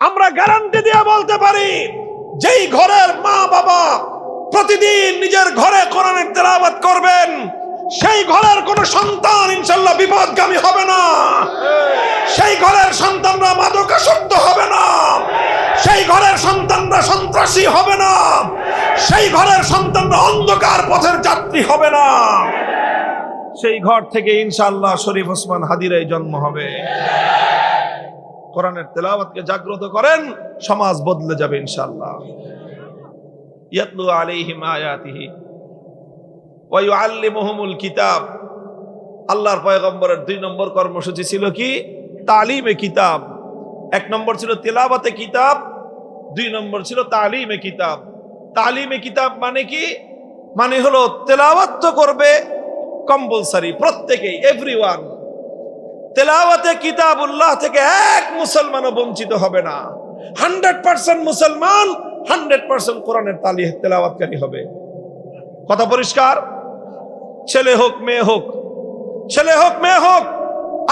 আমরা গ্যারান্টি দিয়ে বলতে পারি, যেই ঘরের মা বাবা প্রতিদিন নিজের ঘরে কোরআনের তেলাওয়াত করবেন, সেই ঘরের কোন সন্তান ইনশাআল্লাহ বিপদগামী হবে না। সেই ঘরের সন্তানরা মাদকাসক্ত হবে না। সেই ঘরের সন্তানরা সন্ত্রাসী হবে না। সেই ঘরের সন্তানরা অন্ধকার পথের যাত্রী হবে না। সেই ঘর থেকে ইনশাআল্লাহ শরীফ ওসমান হাদির জন্ম হবে। কোরআনের তেলাওয়াতকে জাগ্রত করেন, সমাজ বদলে যাবে ইনশাআল্লাহ। ইয়াতলু আলাইহিম আয়াতিহি ওয়া ইউআল্লিমুহুমুল কিতাব। আল্লাহর পয়গম্বরের 2 নম্বর কর্মসূচি ছিল কি? তালিমে কিতাব। 1 নম্বর ছিল তেলাওয়াতে কিতাব, 2 নম্বর ছিল তালিমে কিতাব। তালিমে কিতাব মানে কি? মানে হলো তেলাওয়াত তো করবে কম্পালসারি, প্রত্যেকেই, এভরিওয়ান। তেলাওয়াতে কিতাবুল্লাহ থেকে এক মুসলমানও বঞ্চিত হবে না। 100% মুসলমান 100% কোরআনের তেলাওয়াতকারী হবে। কথা পরিষ্কার? ছেলে হোক মেয়ে হোক, ছেলে হোক মেয়ে হোক।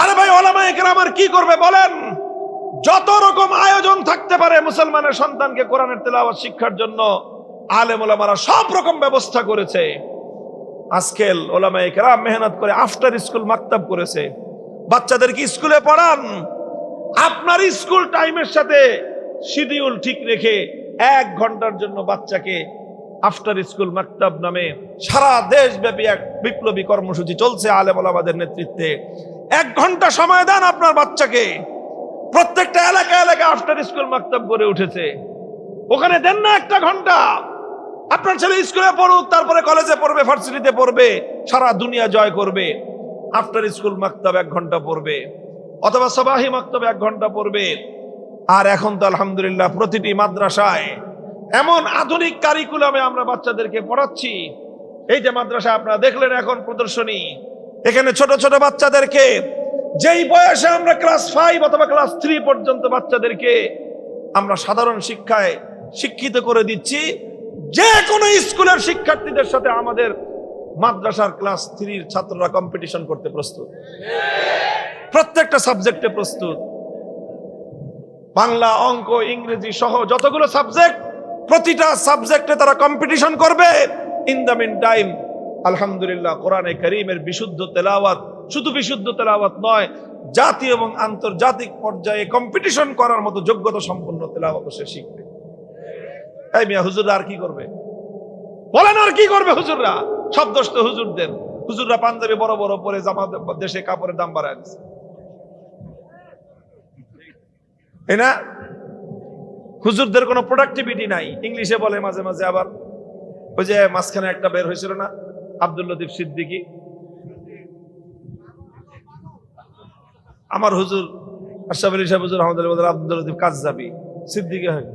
আরে ভাই, ওলামায়ে কেরাম কি করবে বলেন? যত রকম আয়োজন থাকতে পারে মুসলমানের সন্তানকে কোরআনের তেলাওয়াত শিক্ষার জন্য আলেম ওলামারা সব রকম ব্যবস্থা করেছে। আজকাল ওলামায়ে কেরাম মেহনত করে আফটার স্কুল মাকতাব করেছে। বাচ্চাদেরকে স্কুলে পড়ান, আপনার স্কুল টাইমের সাথে শিডিউল ঠিক রেখে 1 ঘন্টার জন্য বাচ্চাকে আফটার স্কুল মাকতাব নামে সারা দেশব্যাপী এক বিপ্লবী কর্মসূচি চলছে আলেম ওলামাদের নেতৃত্বে। 1 ঘন্টা সময় দেন আপনার বাচ্চাকে। প্রত্যেকটা এলাকায় এলাকায় আফটার স্কুল মাকতাব গড়ে উঠেছে, ওখানে দেন না 1 ঘন্টা। আপনার ছেলে স্কুলে পড়ুক, তারপরে কলেজে পড়বে, ভার্সিটিতে পড়বে, সারা দুনিয়া জয় করবে। আফটার স্কুল মাকতাব 1 ঘন্টা পড়বে, অথবা সাবাহি মাকতাব 1 ঘন্টা পড়বে। আর এখন তো আলহামদুলিল্লাহ প্রতিটি মাদ্রাসায় এমন আধুনিক কারিকুলামে আমরা বাচ্চাদেরকে পড়াচ্ছি। এই যে মাদ্রাসা আপনারা দেখলেন এখন প্রদর্শনী, এখানে ছোট ছোট বাচ্চাদেরকে যেই বয়সে আমরা ক্লাস 5 অথবা ক্লাস 3 পর্যন্ত বাচ্চাদেরকে আমরা সাধারণ শিক্ষায় শিক্ষিত করে দিচ্ছি, যে কোনো স্কুলের শিক্ষার্থীদের সাথে আমাদের মাদ্রাসার ক্লাস 3 ছাত্ররা কম্পিটিশন করতে প্রস্তুত। প্রত্যেকটা সাবজেক্টে প্রস্তুত। বাংলা, অঙ্ক, ইংরেজি সহ যতগুলো সাবজেক্ট, প্রতিটা সাবজেক্টে তারা কম্পিটিশন করবে। ইন দ্য মিন টাইম আলহামদুলিল্লাহ কোরআনে কারীমের বিশুদ্ধ তেলাওয়াত, শুধু বিশুদ্ধ তেলাওয়াত নয়, জাতীয় এবং আন্তর্জাতিক পর্যায়ে কম্পিটিশন করার মতো যোগ্যতা সম্পন্ন তেলাওয়াত সে শিখবে। এই মিয়া, হুজুররা আর কি করবে বলেন? আর কি করবে হুজুররা? সব দোষ তো হুজুরদের। হুজুররা পাঞ্জাবি বড় বড় পরে জামা, দেশে কাপড়ের দাম বাড়ায় দিচ্ছে, তাই না? হুজুরদের কোনো প্রোডাক্টিভিটি নাই। ইংলিশে বলে মাঝে মাঝে, আবার ওই যে মাঝখানে একটা বের হয়েছিল না, আব্দুল লতিফ সিদ্দিকী। আমার হুজুর আশরাফ আলী সাহেব হুজুর আহমদুল্লাহ আব্দুল লতিফ কাযযাবী সিদ্দিকী হয়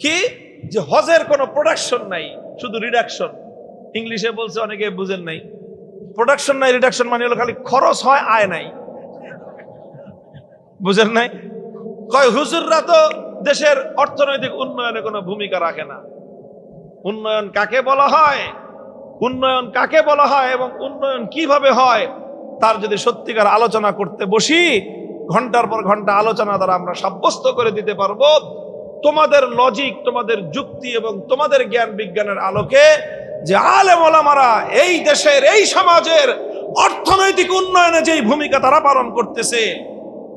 কি? যে হজের কোনো প্রোডাকশন নাই, শুধু রিডাকশন। ইংলিশে বলছে, অনেকে বুঝেন নাই। প্রোডাকশন নাই, রিডাকশন মানে হলো খালি খরচ হয়, আয় নাই। বুঝেন নাই? কয় হুজুররা তো দেশের অর্থনৈতিক উন্নয়নে কোনো ভূমিকা রাখে না। উন্নয়ন কাকে বলা হয়, উন্নয়ন কাকে বলা হয় এবং উন্নয়ন কিভাবে হয়, তার যদি সত্যিকার আলোচনা করতে বসি, ঘন্টার পর ঘন্টা আলোচনা দ্বারা আমরা সাব্যস্ত করে দিতে পারবো তোমাদের লজিক, তোমাদের যুক্তি এবং তোমাদের জ্ঞান বিজ্ঞানের আলোকে যে আলেম ওলামারা এই দেশের, এই সমাজের অর্থনৈতিক উন্নয়নে যেই ভূমিকা তারা পালন করতেছে,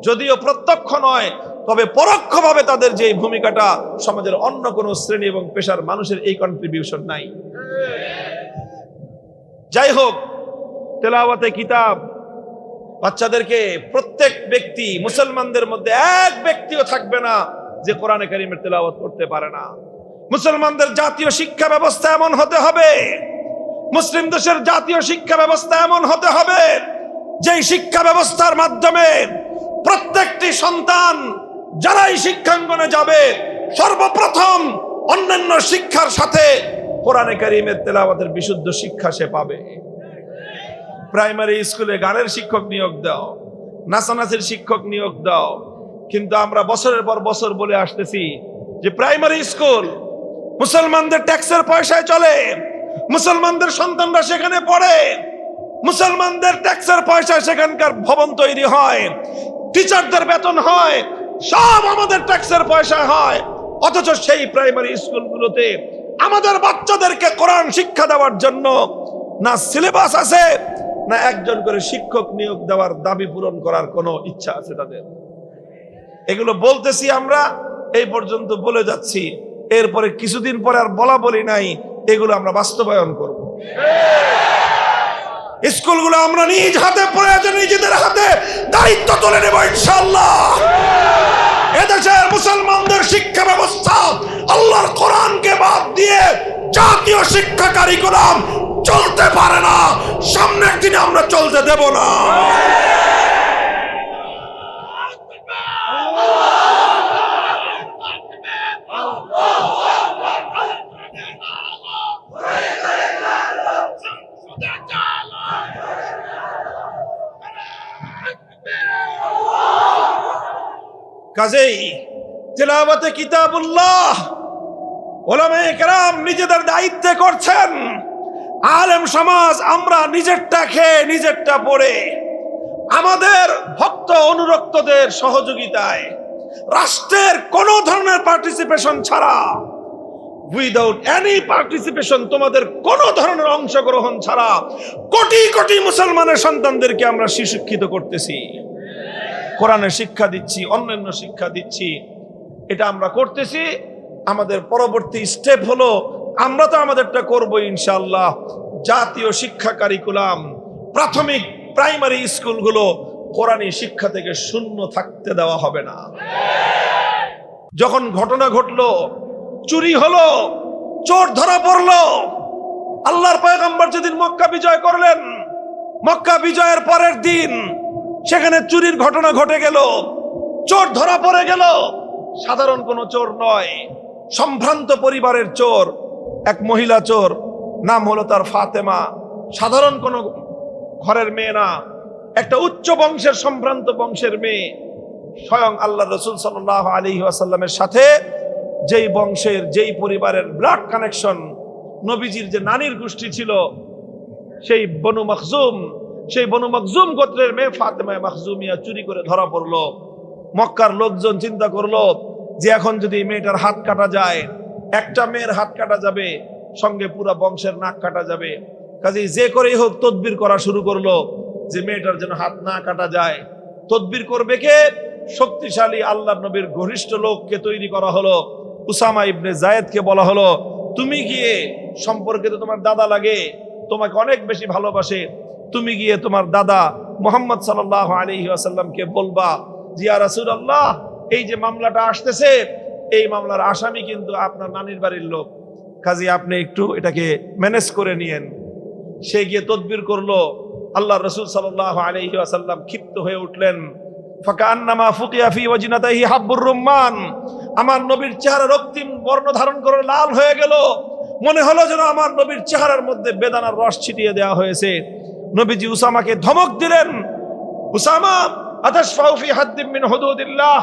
যদিও প্রত্যক্ষ নয় তবে পরোক্ষভাবে তাদের যে ভূমিকাটা সমাজের অন্য কোন শ্রেণী এবং পেশার মানুষের এই কন্ট্রিবিউশন নাই। যাই হোক, তেলাওয়াতে কিতাব বাচ্চাদেরকে, প্রত্যেক ব্যক্তি, মুসলমানদের মধ্যে এক ব্যক্তিও থাকবে না যে কোরআনে কারীমের তেলাওয়াত করতে পারে না। মুসলমানদের জাতীয় শিক্ষা ব্যবস্থা এমন হতে হবে, মুসলিম দেশের জাতীয় শিক্ষা ব্যবস্থা এমন হতে হবে, যেই শিক্ষা ব্যবস্থার মাধ্যমে প্রত্যেকটি সন্তান যারাই শিক্ষাঙ্গনে যাবে সর্বপ্রথম অন্যান্য শিক্ষার সাথে কোরআনে কারীমের তেলাওয়াতের বিশুদ্ধ শিক্ষা সে পাবে। প্রাইমারি স্কুলে গানের শিক্ষক নিয়োগ দাও, নাচানাচির শিক্ষক নিয়োগ দাও, কিন্তু আমরা বছরের পর বছর বলে আসতেছি যে প্রাইমারি স্কুল মুসলমানদের ট্যাক্সের পয়সায় চলে, মুসলমানদের সন্তানরা সেখানে পড়ে, মুসলমানদের ট্যাক্সের পয়সায় সেখানকার ভবন তৈরি হয়, টিচারদের বেতন হয়, সব আমাদের ট্যাক্সের পয়সা হয়, অথচ সেই প্রাইমারি স্কুলগুলোতে আমাদের বাচ্চাদেরকে কোরআন শিক্ষা দেওয়ার জন্য না সিলেবাস আছে, না একজন করে শিক্ষক নিয়োগ দেওয়ার দাবি পূরণ করার কোনো ইচ্ছা আছে তাদের। এগুলো বলতেছি আমরা, এই পর্যন্ত বলে যাচ্ছি, এরপরে কিছুদিন পরে আর বলা বলি নাই, এগুলো আমরা বাস্তবায়ন করব। স্কুলগুলো আমরা নিজ হাতে প্রয়োজনে নিজেদের হাতে দায়িত্ব তুলে নেব ইনশাআল্লাহ। এদেশের মুসলমানদের শিক্ষা ব্যবস্থা আল্লাহর কোরআনকে বাদ দিয়ে জাতীয় শিক্ষা কারিকুলাম চলতে পারে না, সামনের দিনে আমরা চলতে দেব না। কাজেই তিলাওয়াতে কিতাবুল্লাহ উলামায়ে কেরাম নিজেদের দায়িত্বে করছেন, আলেম সমাজ আমরা নিজেরটা খেয়ে নিজেরটা পড়ে আমাদের ভক্ত অনুরক্তদের সহযোগিতায় রাষ্ট্রের কোন ধরনের পার্টিসিপেশন ছাড়া, উইদাউট এনি পার্টিসিপেশন, তোমাদের কোন ধরনের অংশগ্রহণ ছাড়া কোটি কোটি মুসলমানের সন্তানদেরকে আমরা শিক্ষিত করতেছি, কোরআনের শিক্ষা দিচ্ছি, অন্যান্য শিক্ষা দিচ্ছি। এটা আমরা করতেছি। আমাদের পরবর্তী স্টেপ হলো, আমরা তো আমাদেরটা করবো ইনশাআল্লাহ, জাতীয় শিক্ষা কারিকুলাম প্রাথমিক প্রাইমারি স্কুলগুলো কোরআনী শিক্ষা থেকে শূন্য থাকতে দেওয়া হবে না। যখন ঘটনা ঘটলো, চুরি হলো, চোর ধরা পড়লো, আল্লাহর পয়গম্বর যেদিন মক্কা বিজয় করলেন, মক্কা বিজয়ের পরের দিন সেখানে চুরির ঘটনা ঘটে গেল, চোর ধরা পড়ে গেল। সাধারণ কোনো চোর নয়, সম্ভ্রান্ত পরিবারের চোর, এক মহিলা চোর, নাম হলো তার ফাতেমা। সাধারণ কোনো ঘরের মেয়ে না, একটা উচ্চ বংশের সম্ভ্রান্ত বংশের মেয়ে। স্বয়ং আল্লাহ রাসূল সাল্লাল্লাহু আলাইহি ওয়াসাল্লামের সাথে যেই বংশের, যেই পরিবারের ব্লাড কানেকশন, নবীজির যে নানির গোষ্ঠী ছিল, সেই বনু মখজুম, সেই বনু মখজুম গোত্রের মেয়ে ফাতেমা মখজুমিয়া চুরি করে ধরা পড়লো। মক্কার লোকজন চিন্তা করলো যে এখন যদি মেয়েটার হাত কাটা যায়, একটা মেয়ের হাত কাটা যাবে, সঙ্গে পুরা বংশের নাক কাটা যাবে। কাজেই যে করেই হোক তদবির করা শুরু করলো যে মেয়েটার যেন হাত না কাটা যায়। তদবির করবে কে? শক্তিশালী আল্লাহর নবীর ঘনিষ্ঠ লোককে তৈরি করা হলো। উসামা ইবনে জায়েদকে বলা হলো, তুমি গিয়ে, সম্পর্কে তো তোমার দাদা লাগে, তোমাকে অনেক বেশি ভালোবাসে, তুমি গিয়ে তোমার দাদা মুহাম্মদ সাল্লাল্লাহু আলাইহি ওয়াসাল্লামকে বলবা, ইয়া রাসূলুল্লাহ, এই যে মামলাটা আসতেছে, এই মামলার আসামি কিন্তু আপনার নানির বাড়ির লোক, কাজী আপনি একটু এটাকে ম্যানেজ করে নিয়েন। সে গিয়ে তদবির করলো। আল্লাহ রাসূল সাল্লাল্লাহু আলাইহি ওয়াসাল্লাম ক্ষিপ্ত হয়ে উঠলেন। ফাকান্নামা ফুকিয়া ফি ওয়াজনাতিহি হাব্বুর রুম্মান, আমার নবীর চেহারা রক্তিম বর্ণ ধারণ করে লাল হয়ে গেল। মনে হলো যেন আমার নবীর চেহারার মধ্যে বেদানার রস ছিটিয়ে দেওয়া হয়েছে। নবীজি উসামাকে ধমক দিলেন, উসামা, আতাশফাউ ফি হাদ্দিম মিন হুদুদিল্লাহ,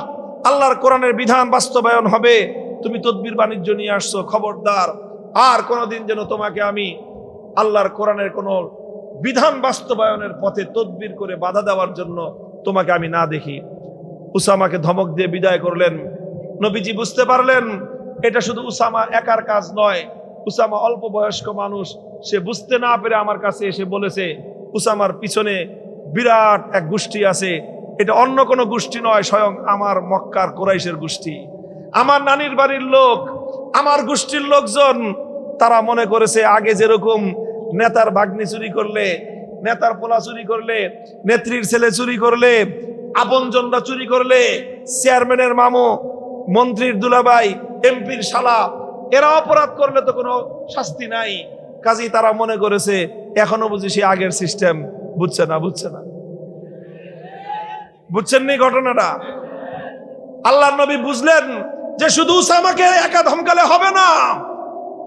আল্লাহর কোরআনের বিধান বাস্তবায়ন হবে, তুমি তদবির বাণিজ্য নিয়ে আসছো, খবরদার আর কোনোদিন যেন তোমাকে আমি আল্লাহর কোরআনের কোনো বিধান বাস্তবায়নের পথে তদবির করে বাধা দেওয়ার জন্য তোমাকে আমি না দেখি। উসামাকে ধমক দিয়ে বিদায় করলেন। নবীজি বুঝতে পারলেন এটা শুধু উসামা একার কাজ নয়, উসামা অল্প বয়স্ক মানুষ, সে বুঝতে না পেরে আমার কাছে এসে বলেছে উসামার পিছনে বিরাট এক গোষ্ঠী আছে, এটা অন্য কোনো গোষ্ঠী নয়, স্বয়ং আমার মক্কার কুরাইশের গোষ্ঠী, আমার নানির বাড়ির লোক, আমার গোষ্ঠীর লোকজন। তারা মনে করেছে আগে যেরকম নেতার ভাগ্নি চুরি করলে, নেতার পোলা চুরি করলে, নেত্রীর ছেলে চুরি করলে, আপনজনরা চুরি করলে, চেয়ারম্যানের মামু, মন্ত্রীর দুলাভাই, এমপির শালা, এরা অপরাধ করলে তো কোনো শাস্তি নাই। কাজেই তারা মনে করেছে এখনো বুঝি সে আগের সিস্টেম। বুঝছে না, বুঝছে না, বুঝছেন নি ঘটনাটা? আল্লাহর নবী বুঝলেন যে শুধু উসামাকে একা ধমকালে হবে না,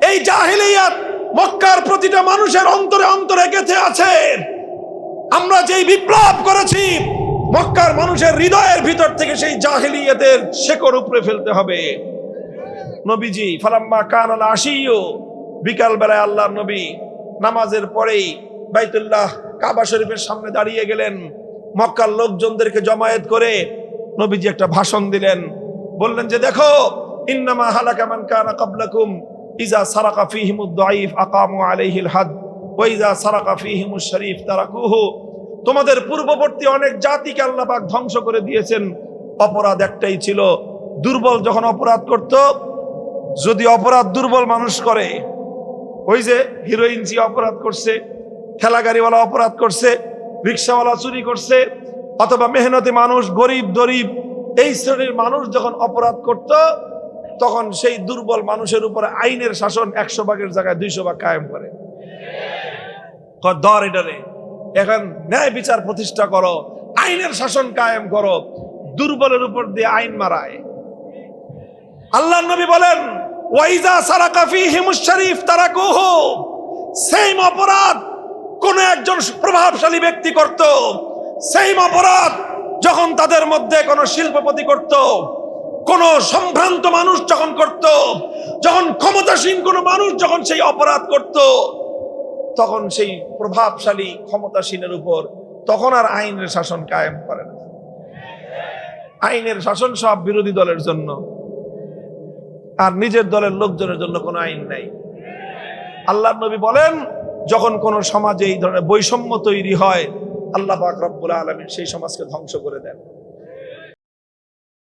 এই জাহেলিয়াত মক্কার প্রতিটা মানুষের অন্তরে অন্তরে গেঁথে আছে। আমরা যেই বিপ্লব করেছি, মক্কার মানুষের হৃদয়ের ভিতর থেকে সেই জাহেলিয়াতের শেকড় উপড়ে ফেলতে হবে। নবীজি ফালাম্মা কানাল আশিয়্যু, বিকাল বেলায় আল্লাহর নবী নামাজের পরেই বাইতুল্লাহ কাবা শরীফের সামনে দাঁড়িয়ে গেলেন। মক্কার লোকজনদেরকে জমায়েত করে নবীজি একটা ভাষণ দিলেন, বললেন যে দেখো, ইন্নামা হালাকা মান কানা ক্বাবলাকুম ইযা সারাকা ফীহিমুদ দাঈফ আকামু আলাইহিল হাদ ওয়া ইযা সারাকা ফীহিমুশ শরীফ তারাকুহু। তোমাদের পূর্ববর্তী অনেক জাতিকে আল্লাহ পাক ধ্বংস করে দিয়েছেন, অপরাধ একটাই ছিল, দুর্বল যখন অপরাধ করত, যদি অপরাধ দুর্বল মানুষ করে, ওই যে হিরোইন জি অপরাধ করছে, ঠেলা গাড়িওয়ালা অপরাধ করছে, রিক্সাওয়ালা চুরি করছে, অথবা মেহনতি মানুষ, গরিব দরিব এই শ্রেণীর মানুষ যখন অপরাধ করত, তখন সেই দুর্বল মানুষের উপরে আইনের শাসন 100 ভাগের জায়গায় 200 ভাগ কায়েম করে। ধর এটারে, এখন ন্যায় বিচার প্রতিষ্ঠা করো, আইনের শাসন কায়েম করো, দুর্বলের উপর দিয়ে আইন মারায়। আল্লাহর নবী বলেন, ওয়াইজা সারাকা ফীহিমুশ শরীফ তারাকুহু। সেম অপরাধ কোন একজন প্রভাবশালী ব্যক্তি করত, সেম অপরাধ যখন তাদের মধ্যে কোন শিল্পপতি করত, কোন সম্ভ্রান্ত মানুষ যখন করত, যখন ক্ষমতাসীন কোন মানুষ যখন সেই অপরাধ করত, তখন সেই প্রভাবশালী ক্ষমতাসীনের উপর তখন আর আইনের শাসন কায়েম করে না। আইনের শাসন সব বিরোধী দলের জন্য, আর নিজের দলের লোকজনের জন্য কোনো আইন নাই। আল্লাহর নবী বলেন, যখন কোন সমাজে এই ধরনের বৈষম্য তৈরি হয়, আল্লাহ পাক রব্বুল আলামিন সেই সমাজকে ধ্বংস করে দেন।